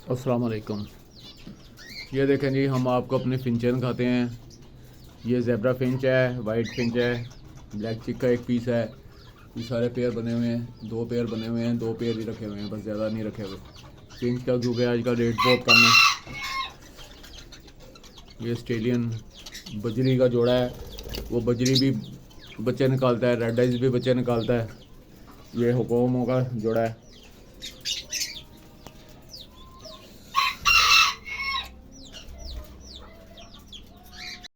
अस्सलाम वालेकुम। ये देखें जी, हम आपको अपने फिंचन खाते हैं। ये ज़ेब्रा फिंच है, वाइट फिंच है, ब्लैक चिक का एक पीस है। ये सारे पेयर बने हुए हैं, 2 पेयर बने हुए हैं, 2 पेयर ही रखे हुए हैं, बस ज़्यादा नहीं रखे हुए फिंच का, क्योंकि आज का रेट बहुत कम है। ये ऑस्ट्रेलियन बजरी का जोड़ा है, वो बजरी भी बच्चे निकालता है, रेड आइज भी बच्चे निकालता है। ये हुकोमों का जोड़ा है।